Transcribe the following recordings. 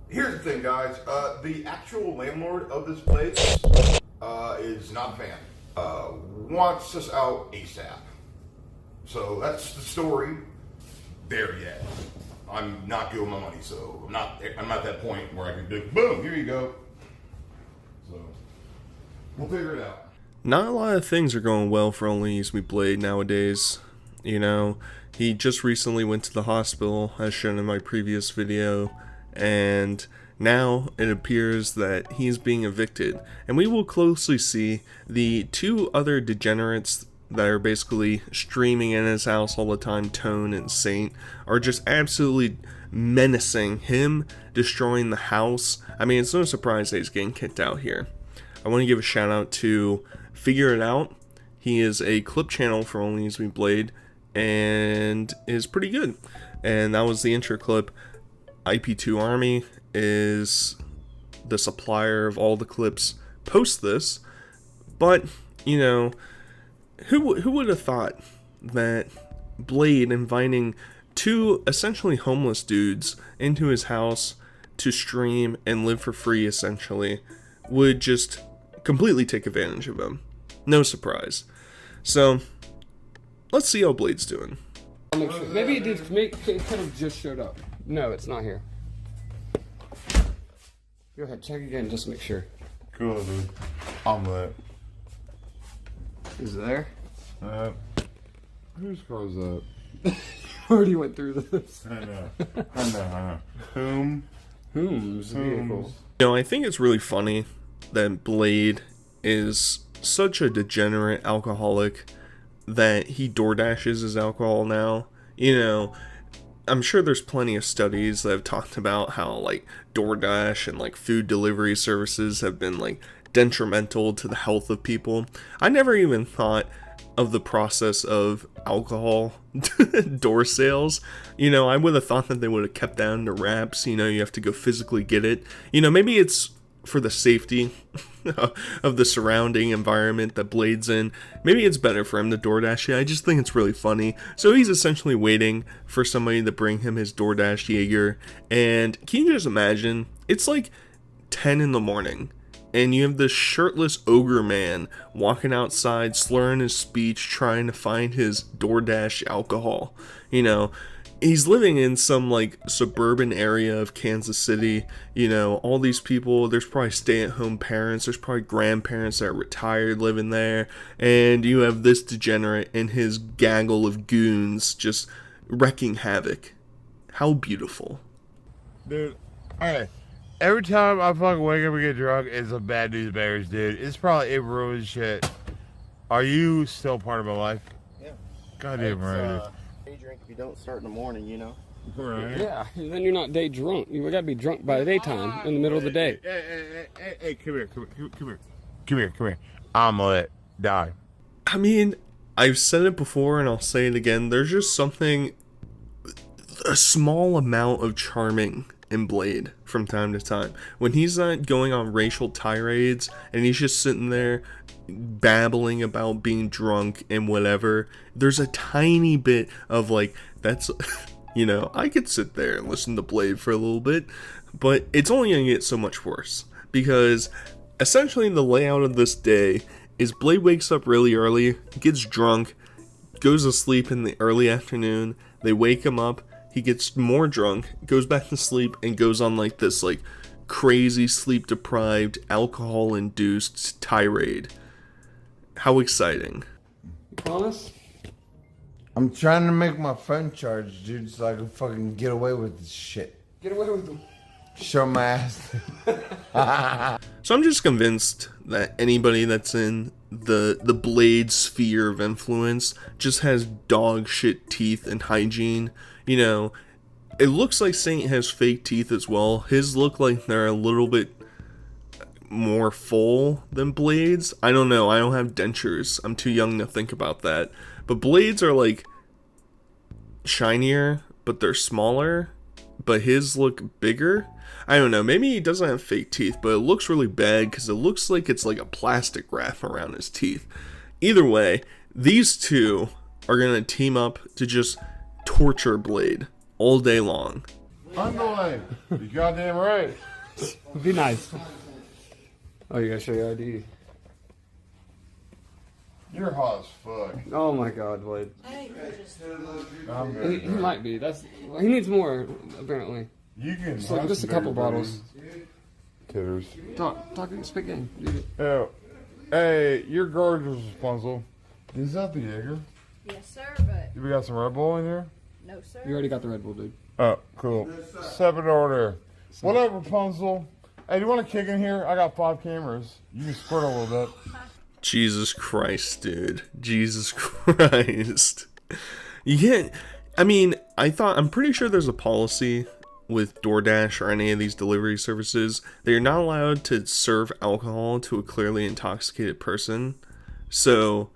Here's the thing, guys. The actual landlord of this place is not a fan. Wants us out ASAP. So that's the story. There yet. I'm not giving my money, so I'm not at that point where I can do boom, here you go. So we'll figure it out. Not a lot of things are going well for OnlyUseMeBlade nowadays. You know, he just recently went to the hospital, as shown in my previous video, and now it appears that he's being evicted. And we will closely see the two other degenerates that are basically streaming in his house all the time, Tone and Saint, are just absolutely menacing him, destroying the house. I mean, it's no surprise that he's getting kicked out here. I want to give a shout out to Figure It Out. He is a clip channel for OnlyUseMeBlade and is pretty good. And that was the intro clip. IP2 Army is the supplier of all the clips post this, but you know, who would have thought that Blade inviting two essentially homeless dudes into his house to stream and live for free essentially would just completely take advantage of him. No surprise. So let's see how Blade's doing. Maybe it did. It could have just showed up. No, it's not here. Go ahead, check again, just to make sure. Cool, dude. Omelet. Is it there? Whose car is that? Already went through this. I know. Whom's vehicle? You know, I think it's really funny that Blade is such a degenerate alcoholic that he DoorDashes his alcohol now. You know, I'm sure there's plenty of studies that have talked about how like DoorDash and like food delivery services have been like detrimental to the health of people. I never even thought of the process of alcohol door sales. You know, I would have thought that they would have kept that under wraps. You know, you have to go physically get it. You know, maybe it's for the safety of the surrounding environment that Blade's in. Maybe it's better for him to DoorDash it. I just think it's really funny. So he's essentially waiting for somebody to bring him his DoorDash Jaeger. And can you just imagine? It's like 10 in the morning. And you have this shirtless ogre man walking outside, slurring his speech, trying to find his DoorDash alcohol. You know, he's living in some like suburban area of Kansas City. You know, all these people, there's probably stay-at-home parents, there's probably grandparents that are retired living there. And you have this degenerate and his gaggle of goons just wrecking havoc. How beautiful. Dude, alright. Every time I fucking wake up and get drunk, it's a bad news bears, dude. It's probably, it ruins shit. Are you still part of my life? Yeah. Goddamn right. Day drink if you don't start in the morning, you know? Right. Yeah, then you're not day drunk. You gotta be drunk by the daytime, in the middle of the day. Hey, come here. Omelet, die. I mean, I've said it before and I'll say it again. There's just something, a small amount of charming in Blade from time to time. When he's not going on racial tirades and he's just sitting there babbling about being drunk and whatever, there's a tiny bit of like, that's, you know, I could sit there and listen to Blade for a little bit, but it's only going to get so much worse. Because essentially the layout of this day is Blade wakes up really early, gets drunk, goes to sleep in the early afternoon, they wake him up, he gets more drunk, goes back to sleep, and goes on like this like crazy sleep-deprived, alcohol-induced tirade. How exciting. You promise? I'm trying to make my phone charge, dude, so I can fucking get away with this shit. Get away with them. Show my ass. So I'm just convinced that anybody that's in the Blade sphere of influence just has dog shit teeth and hygiene. You know, it looks like Saint has fake teeth as well. His look like they're a little bit more full than Blade's. I don't know. I don't have dentures. I'm too young to think about that. But Blade's are like shinier, but they're smaller. But his look bigger. I don't know. Maybe he doesn't have fake teeth, but it looks really bad because it looks like it's like a plastic wrap around his teeth. Either way, these two are going to team up to just torture Blade all day long. Underlay. You goddamn right. Be nice. Oh, you gotta show your ID. You're hot as fuck. Oh my God, Blade. I'm He good. might be. He needs more apparently. You can Just a couple bottles. Titters. Talk speak game. Dude. Oh, hey, you're gorgeous, Rapunzel. Is that the Jaeger? Yes, sir, but We got some Red Bull in here? no, sir. You already got the Red Bull, dude. Oh, cool. 7 order. What up, Rapunzel? Hey, do you want to kick in here? I got 5 cameras. You can squirt a little bit. Jesus Christ, dude. Jesus Christ. You can't. I mean, I'm pretty sure there's a policy with DoorDash or any of these delivery services that you're not allowed to serve alcohol to a clearly intoxicated person. So,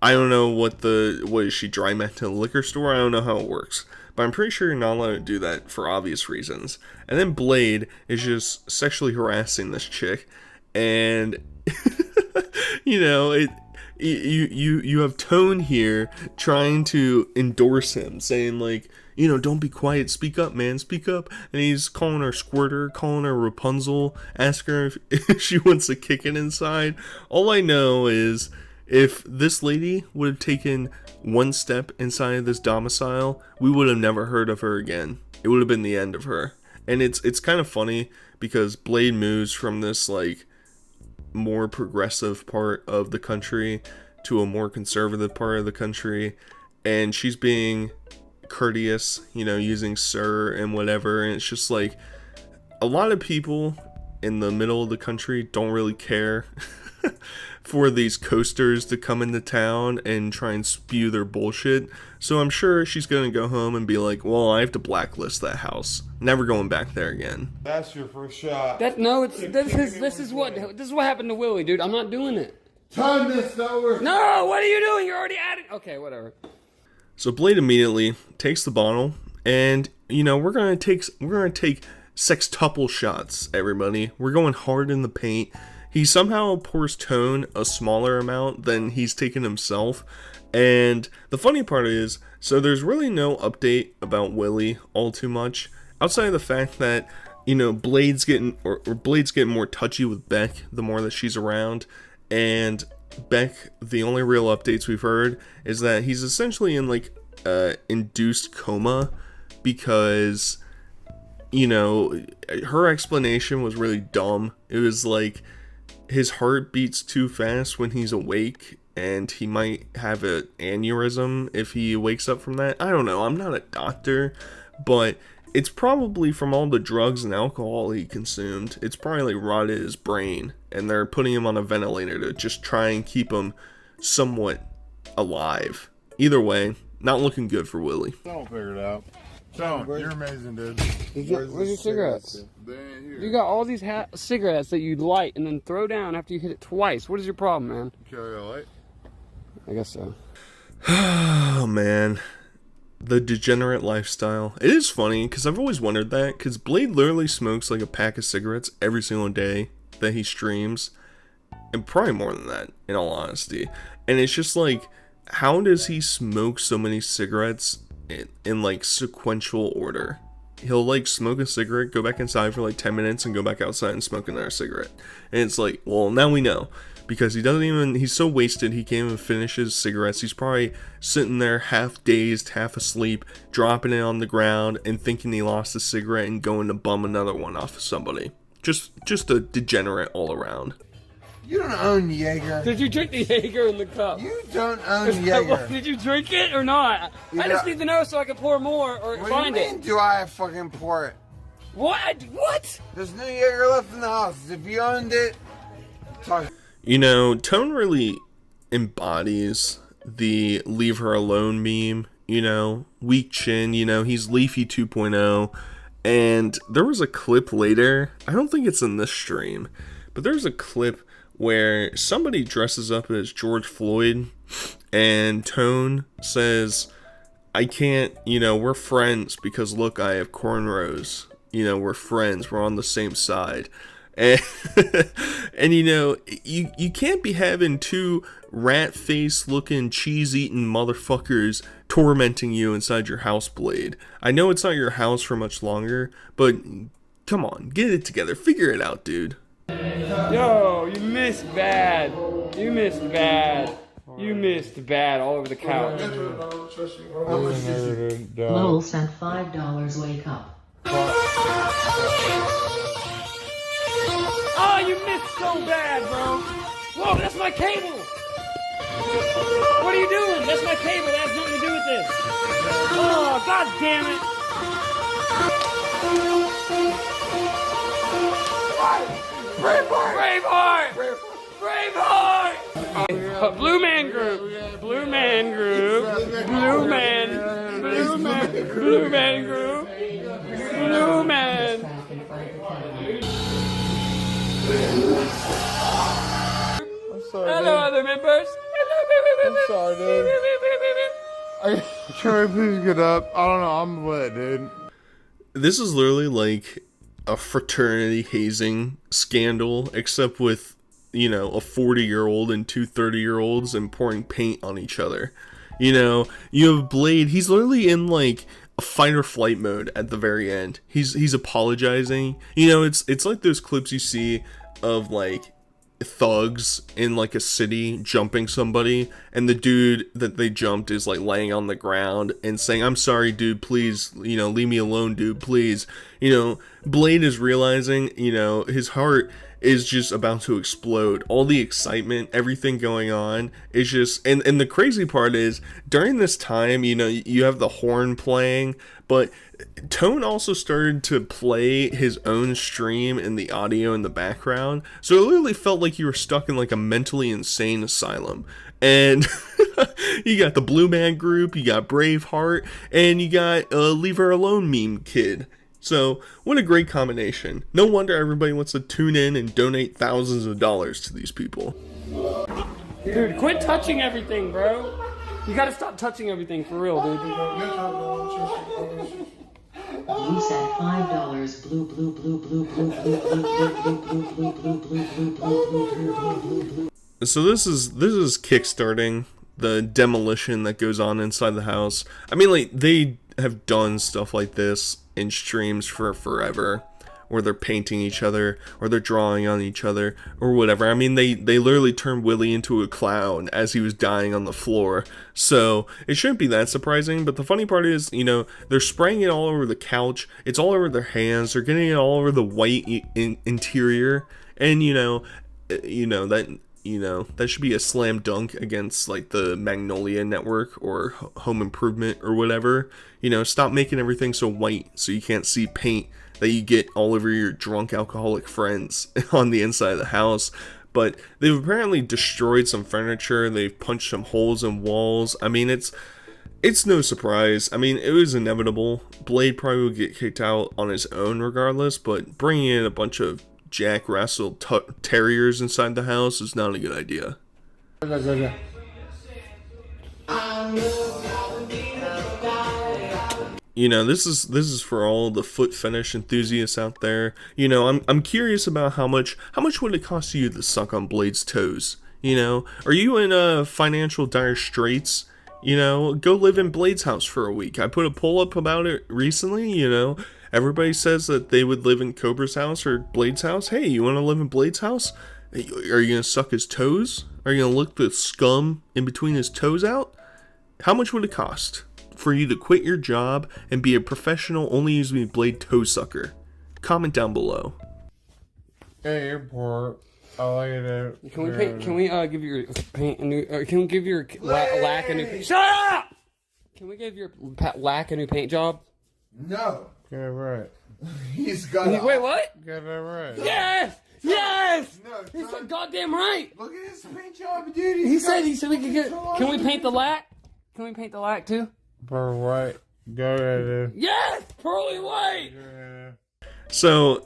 I don't know what is she dry met to the liquor store? I don't know how it works. But I'm pretty sure you're not allowed to do that for obvious reasons. And then Blade is just sexually harassing this chick. And, you know, you have Tone here trying to endorse him, saying like, you know, don't be quiet, speak up, man, speak up. And he's calling her Squirter, calling her Rapunzel, asking her if she wants to kick it inside. All I know is if this lady would have taken one step inside of this domicile, we would have never heard of her again. It would have been the end of her. And it's kind of funny because Blade moves from this like more progressive part of the country to a more conservative part of the country, and she's being courteous, you know, using sir and whatever, and it's just like a lot of people in the middle of the country don't really care for these coasters to come into town and try and spew their bullshit. So I'm sure she's gonna go home and be like, well, I have to blacklist that house, never going back there again. That's your first shot. This is what happened to Willie, dude. I'm not doing it. Time this over. No, what are you doing? You're already at it. Okay, whatever. So Blade immediately takes the bottle, and you know we're gonna take sextuple shots, everybody. We're going hard in the paint. He somehow pours Tone a smaller amount than he's taken himself, and the funny part is, so there's really no update about Willie all too much, outside of the fact that, you know, Blade's getting more touchy with Beck the more that she's around, and Beck, the only real updates we've heard is that he's essentially in like induced coma because, you know, her explanation was really dumb. It was like his heart beats too fast when he's awake and he might have an aneurysm if he wakes up from that. I don't know, I'm not a doctor, but it's probably from all the drugs and alcohol he consumed. It's probably like rotted his brain, and they're putting him on a ventilator to just try and keep him somewhat alive. Either way, not looking good for Willie. Don't figure it out. Don't. You're amazing, dude. Where's your cigarettes? They ain't here. You got all these cigarettes that you light and then throw down after you hit it twice. What is your problem, man? Carry a light. I guess so. Oh man, the degenerate lifestyle. It is funny because I've always wondered that, because Blade literally smokes like a pack of cigarettes every single day that he streams, and probably more than that in all honesty. And it's just like, how does he smoke so many cigarettes in like sequential order? He'll like smoke a cigarette, go back inside for like 10 minutes and go back outside and smoke another cigarette. And it's like, well, now we know, because he's so wasted he can't even finish his cigarettes. He's probably sitting there half dazed, half asleep, dropping it on the ground and thinking he lost a cigarette and going to bum another one off of somebody. Just a degenerate all around. You don't own Jaeger. Did you drink the Jaeger in the cup? You don't own Jaeger. Did you drink it or not? I just need to know so I can pour more or What find do you mean, it. do I fucking pour it? What? What? There's no Jaeger left in the house. If you owned it, talk. You know, Tone really embodies the leave her alone meme, you know, weak chin, you know, he's Leafy 2.0. And there was a clip later, I don't think it's in this stream, but there's a clip where somebody dresses up as George Floyd and Tone says, I can't, you know, we're friends because look, I have cornrows. You know, we're friends, we're on the same side. And, and you know, you can't be having two rat-faced looking cheese-eating motherfuckers tormenting you inside your house, Blade. I know it's not your house for much longer, but come on, get it together. Figure it out, dude. Yo, you missed bad. You missed bad. You missed bad all over the couch. Lowell sent $5. Wake up. Oh, you missed so bad, bro. Whoa, that's my cable. What are you doing? That's my cable. That has nothing to do with this. Oh, god damn it. Braveheart! Braveheart! Blue Man Group. Blue Man Group. Blue Man. Blue Man. Blue Man Group. Blue Man. Hello, other members. I'm sorry, dude. Can we please get up? I don't know. I'm lit, dude. This is literally like a fraternity hazing scandal, except with, you know, a 40-year-old and two 30-year-olds and pouring paint on each other. You know, you have Blade, he's literally in like a fight or flight mode at the very end. He's apologizing. You know, it's like those clips you see of like thugs in like a city jumping somebody, and the dude that they jumped is like laying on the ground and saying, "I'm sorry, dude, please, you know, leave me alone, dude, please." You know, Blade is realizing, you know, his heart is just about to explode. All the excitement, everything going on is just, and the crazy part is, during this time, you know, you have the horn playing, but Tone also started to play his own stream in the audio in the background, so it literally felt like you were stuck in like a mentally insane asylum. And you got the Blue Man Group, you got Braveheart, and you got Leave Her Alone meme kid. So, what a great combination. No wonder everybody wants to tune in and donate thousands of dollars to these people. Dude, quit touching everything, bro. You gotta stop touching everything for real, dude. Blue sent $5. Blue, blue, blue, blue, blue, blue, blue, blue, blue, blue, blue, blue, blue, blue, blue, blue. So this is kickstarting the demolition that goes on inside the house. I mean, like, they have done stuff like this in streams for forever, where they're painting each other or they're drawing on each other or whatever. I mean, they literally turned Willie into a clown as he was dying on the floor, so it shouldn't be that surprising. But the funny part is, you know, they're spraying it all over the couch, it's all over their hands, they're getting it all over the white interior, and you know that should be a slam dunk against like the Magnolia Network or Home Improvement or whatever. You know, stop making everything so white so you can't see paint that you get all over your drunk alcoholic friends on the inside of the house. But they've apparently destroyed some furniture, they've punched some holes in walls. I mean, it's no surprise. I mean, it was inevitable. Blade probably would get kicked out on his own regardless, but bringing in a bunch of Jack Russell terriers inside the house is not a good idea. You know, this is for all the foot fetish enthusiasts out there. You know, I'm curious about how much would it cost you to suck on Blade's toes? You know, are you in financial dire straits? You know, go live in Blade's house for a week. I put a poll up about it recently. You know, everybody says that they would live in Cobra's house or Blade's house. Hey, you want to live in Blade's house? Are you gonna suck his toes? Are you gonna lick the scum in between his toes out? How much would it cost for you to quit your job and be a professional OnlyUseMeBlade toe sucker? Comment down below. Hey, airport. I like it. Can we paint? Can we give your paint a new? Can we give your lack a new? Shut up! Can we give your lack a new paint job? No. Get it right. He's got Wait, what? Get it right. Yes! Yes! No, He son. said goddamn right. Look at his paint job, dude. He said we could get. Can we paint the lack? Can we paint the lack too? Pearl white. Go ahead, dude. Yes, pearly white. So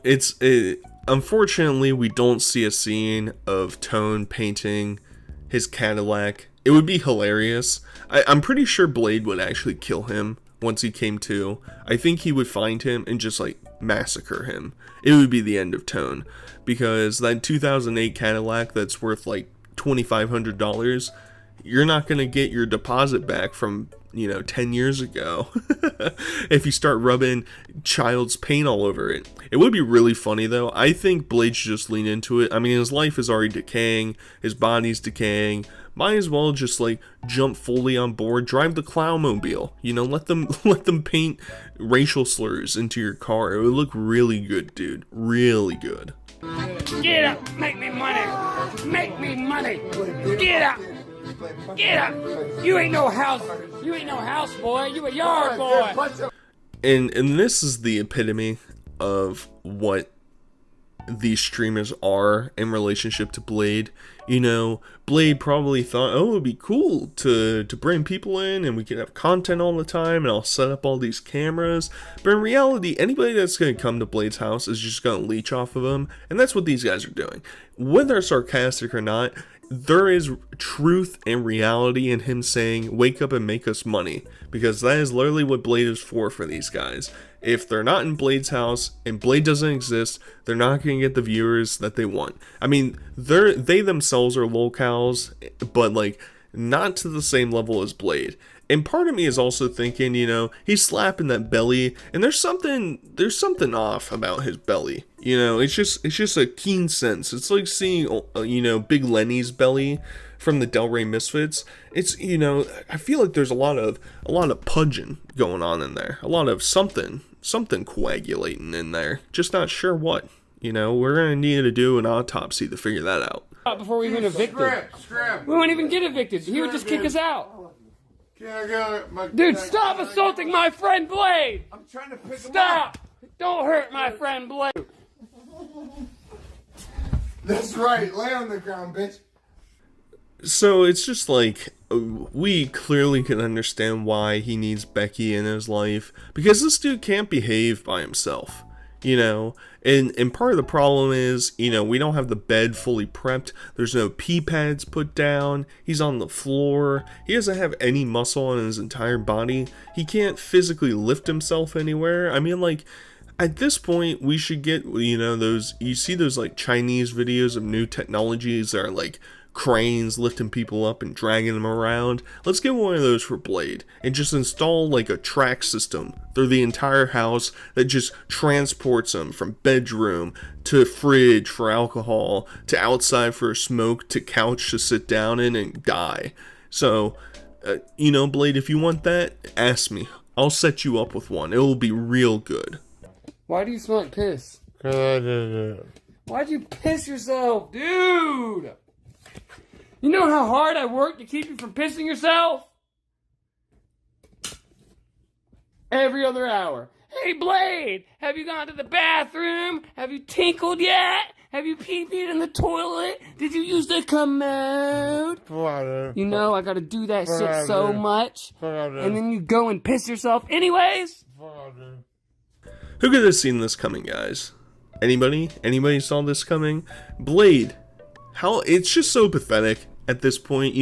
unfortunately, we don't see a scene of Tone painting his Cadillac. It would be hilarious. I'm pretty sure Blade would actually kill him once he came to. I think he would find him and just like massacre him. It would be the end of Tone, because that 2008 Cadillac that's worth like $2,500, you're not going to get your deposit back from, 10 years ago if you start rubbing child's paint all over it. It would be really funny though. I think Blade should just lean into it. I mean, his life is already decaying, his body's decaying. Might as well just like jump fully on board, drive the Clownmobile. Let them paint racial slurs into your car. It would look really good, dude. Really good. Get up, make me money. Make me money. Get up. Get up. You ain't no house boy. You a yard boy. And this is the epitome of what these streamers are in relationship to Blade. Blade probably thought, oh, it'd be cool to bring people in and we could have content all the time and I'll set up all these cameras. But in reality, anybody that's going to come to Blade's house is just going to leech off of him. And that's what these guys are doing. Whether they're sarcastic or not, there is truth and reality in him saying, wake up and make us money. Because that is literally what Blade is for these guys. If they're not in Blade's house and Blade doesn't exist, they're not going to get the viewers that they want. I mean, they themselves are lolcows, but like not to the same level as Blade. And part of me is also thinking, he's slapping that belly, and there's something off about his belly. It's just a keen sense. It's like seeing, Big Lenny's belly from the Del Rey Misfits. It's, I feel like there's a lot of pudging going on in there, a lot of something coagulating in there. Just not sure what. We're gonna need to do an autopsy to figure that out. Before we even evicted. We won't even get evicted. He would just kick us out. Dude, stop assaulting my friend Blade! I'm trying to pick him up. Stop! Don't hurt my friend Blade. That's right. Lay on the ground, bitch. So it's just like, we clearly can understand why he needs Becky in his life, because this dude can't behave by himself. And part of the problem is, we don't have the bed fully prepped. There's no pee pads put down. He's on the floor. He doesn't have any muscle in his entire body. He can't physically lift himself anywhere. I mean, like, at this point, we should get, you see those like Chinese videos of new technologies that are like cranes lifting people up and dragging them around. Let's get one of those for Blade and just install like a track system through the entire house that just transports him from bedroom to fridge for alcohol to outside for a smoke to couch to sit down in and die. So, Blade, if you want that, ask me. I'll set you up with one. It will be real good. Why do you smell like piss? Why'd you piss yourself, dude? You know how hard I work to keep you from pissing yourself? Every other hour. Hey, Blade, have you gone to the bathroom? Have you tinkled yet? Have you pee-peed in the toilet? Did you use the commode? I gotta do that shit so much. And then you go and piss yourself anyways? Who could have seen this coming, guys? Anybody? Anybody saw this coming? Blade. It's just so pathetic at this point.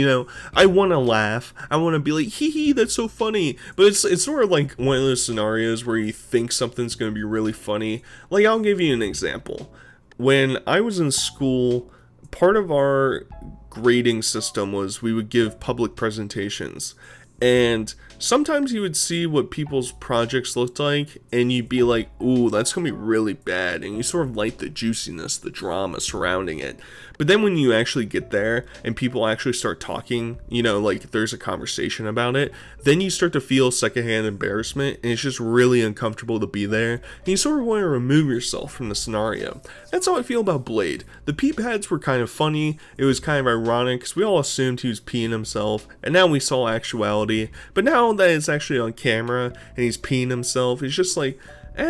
I want to laugh. I want to be like, hee hee, that's so funny. But it's sort of like one of those scenarios where you think something's going to be really funny. Like, I'll give you an example. When I was in school, part of our grading system was we would give public presentations. And sometimes you would see what people's projects looked like, and you'd be like, ooh, that's going to be really bad. And you sort of like the juiciness, the drama surrounding it. But then when you actually get there and people actually start talking, like there's a conversation about it, then you start to feel secondhand embarrassment, and it's just really uncomfortable to be there. And you sort of want to remove yourself from the scenario. That's how I feel about Blade. The pee pads were kind of funny. It was kind of ironic because we all assumed he was peeing himself, and now we saw actuality. But now that it's actually on camera and he's peeing himself, it's just like, do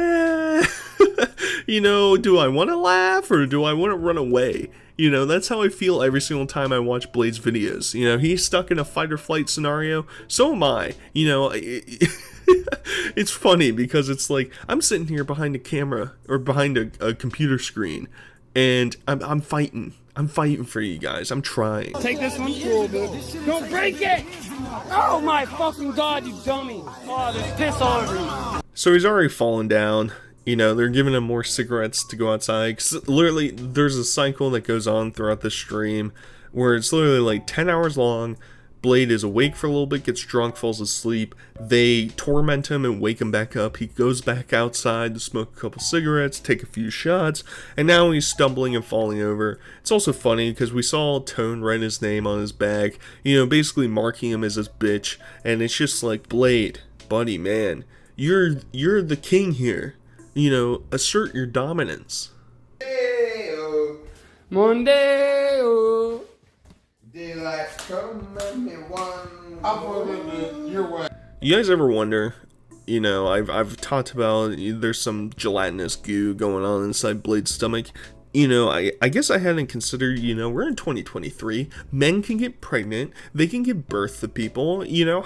I want to laugh or do I want to run away? That's how I feel every single time I watch Blade's videos. He's stuck in a fight or flight scenario. So am I. It's funny because it's like I'm sitting here behind a camera or behind a computer screen, and I'm fighting. I'm fighting for you guys. I'm trying. Take this one. Cool, dude. Don't break it! Oh my fucking god, you dummy! Oh, there's piss all over me. So he's already fallen down. You know, they're giving him more cigarettes to go outside. 'Cause literally, there's a cycle that goes on throughout the stream where it's literally like 10 hours long. Blade is awake for a little bit, gets drunk, falls asleep. They torment him and wake him back up. He goes back outside to smoke a couple cigarettes, take a few shots, and now he's stumbling and falling over. It's also funny because we saw Tone write his name on his bag, you know, basically marking him as his bitch. And it's just like, Blade, buddy, man, you're the king here. You know, assert your dominance. Monday. Daylight's coming in one. I'll put it your way. You guys ever wonder, you know, I've talked about there's some gelatinous goo going on inside Blade's stomach. You know, I guess I hadn't considered, you know, we're in 2023. Men can get pregnant. They can give birth to people. You know,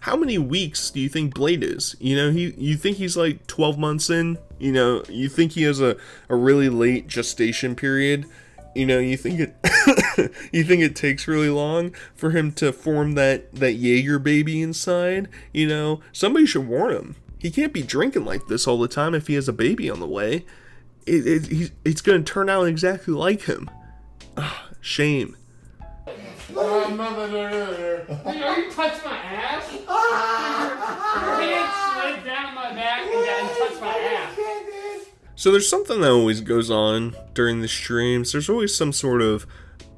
how many weeks do you think Blade is? You know, you think he's like 12 months in? You know, you think he has a really late gestation period? You know, you think it you think it takes really long for him to form that Jaeger baby inside? You know, somebody should warn him. He can't be drinking like this all the time if he has a baby on the way. It's going to turn out exactly like him. Shame. Hey, are you touching my ass? Your hand slid down my back and touched my ass. So there's something that always goes on during the streams. There's always some sort of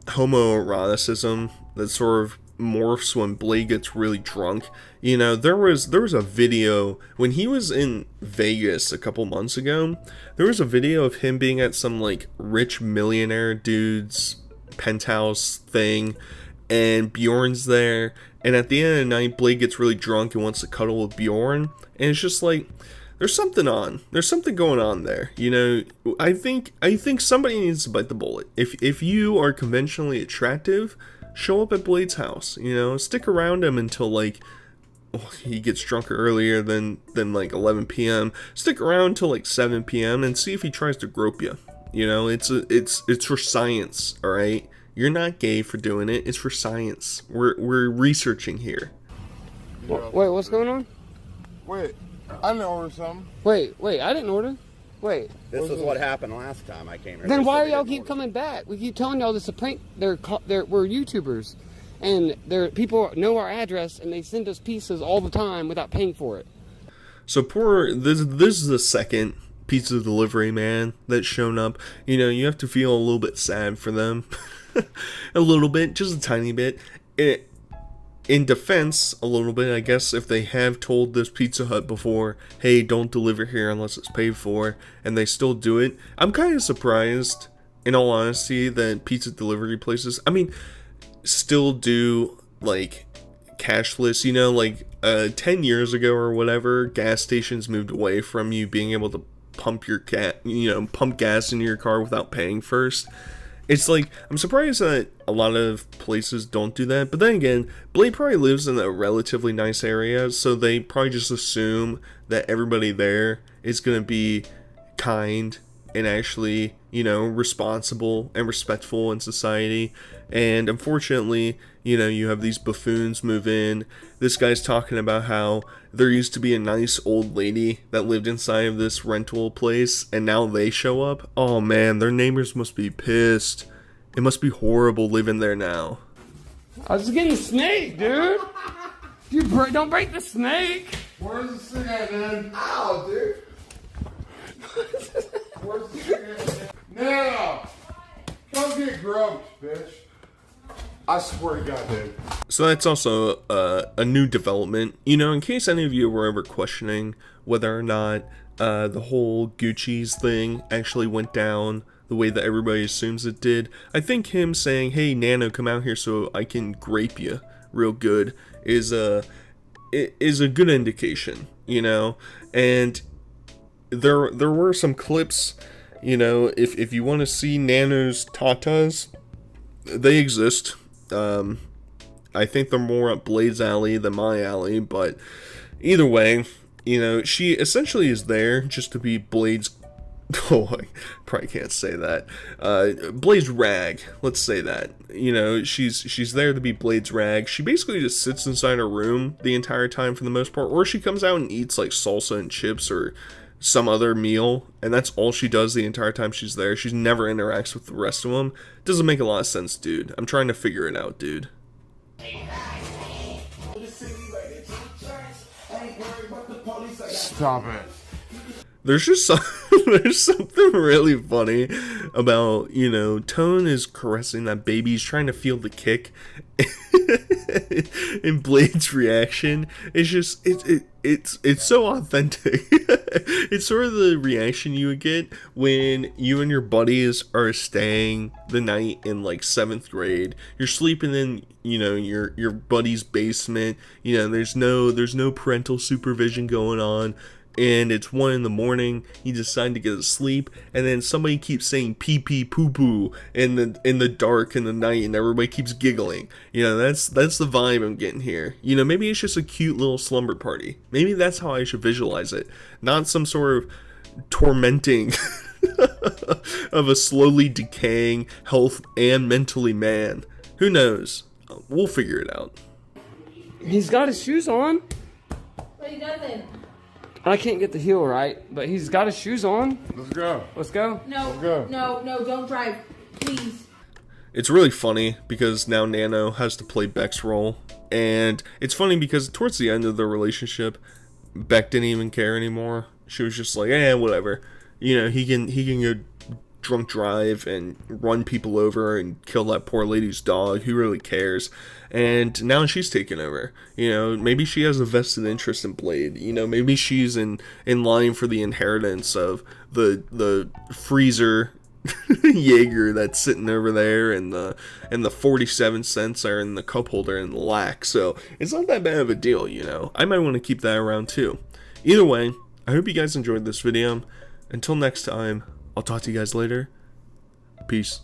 homoeroticism that sort of morphs when Blade gets really drunk. You know, there was a video when he was in Vegas a couple months ago. There was a video of him being at some like rich millionaire dude's penthouse thing, and Bjorn's there. And at the end of the night, Blade gets really drunk and wants to cuddle with Bjorn, and it's just like, there's something on. There's something going on there. You know, I think somebody needs to bite the bullet. If you are conventionally attractive, show up at Blade's house. You know, stick around him until like he gets drunker earlier than like 11 p.m. Stick around till like 7 p.m. and see if he tries to grope you. You know, it's for science. All right, you're not gay for doing it. It's for science. We're researching here. Wait, what's going on? Wait, I didn't order something. Wait, I didn't order. Wait. This is what happened last time I came here. Then They why said are they y'all didn't keep order. coming back? We keep telling y'all this is a prank. We're YouTubers, and people know our address, and they send us pizzas all the time without paying for it. So this is the second pizza delivery man that's shown up. You know, you have to feel a little bit sad for them. A little bit, just a tiny bit. In defense, a little bit, I guess, if they have told this Pizza Hut before, hey, don't deliver here unless it's paid for, and they still do it, I'm kind of surprised, in all honesty, that pizza delivery places, I mean, still do, like, cashless, you know, like, 10 years ago or whatever, gas stations moved away from you being able to pump gas into your car without paying first. It's like, I'm surprised that a lot of places don't do that, but then again, Blade probably lives in a relatively nice area, so they probably just assume that everybody there is going to be kind and actually, you know, responsible and respectful in society. And unfortunately, you know, you have these buffoons move in. This guy's talking about how there used to be a nice old lady that lived inside of this rental place, and now they show up. Oh man, their neighbors must be pissed. It must be horrible living there now. I was getting a snake, dude. Don't break the snake. Where's the cigarette, man? Ow, dude. Where's the cigarette? No! Come get groped, bitch. I swear to God, dude. So that's also a new development. You know, in case any of you were ever questioning whether or not the whole Gucci's thing actually went down the way that everybody assumes it did, I think him saying, hey, Nano, come out here so I can grape you real good is a good indication, you know? And there were some clips, you know, if you want to see Nano's tatas, they exist. I think they're more up Blade's alley than my alley, but either way, you know, she essentially is there just to be Blade's, oh, I probably can't say that, Blade's rag, let's say that, you know, she's there to be Blade's rag. She basically just sits inside her room the entire time for the most part, or she comes out and eats like salsa and chips or some other meal, and that's all she does the entire time she's there. She never interacts with the rest of them. Doesn't make a lot of sense, dude. I'm trying to figure it out, dude. Stop it. There's just there's something really funny about, you know, Tone is caressing that baby. He's trying to feel the kick. And Blade's reaction is just it's so authentic. It's sort of the reaction you would get when you and your buddies are staying the night in like 7th grade. You're sleeping in, you know, your buddy's basement. You know, there's no parental supervision going on. And it's 1 in the morning, you decide to get to sleep, and then somebody keeps saying pee pee poo poo in the dark in the night, and everybody keeps giggling. You know, that's the vibe I'm getting here. You know, maybe it's just a cute little slumber party. Maybe that's how I should visualize it. Not some sort of tormenting of a slowly decaying health and mentally man. Who knows? We'll figure it out. He's got his shoes on. What he doesn't. I can't get the heel right, but he's got his shoes on. Let's go. Let's go. No, go. no, don't drive. Please. It's really funny because now Nano has to play Beck's role, and it's funny because towards the end of the relationship, Beck didn't even care anymore. She was just like, whatever. You know, he can go drunk drive and run people over and kill that poor lady's dog. Who really cares? And now she's taken over. You know, maybe she has a vested interest in Blade. You know, maybe she's in line for the inheritance of the freezer Jaeger that's sitting over there, and the 47 cents are in the cup holder in the lack. So it's not that bad of a deal, you know. I might want to keep that around too. Either way, I hope you guys enjoyed this video. Until next time, I'll talk to you guys later. Peace.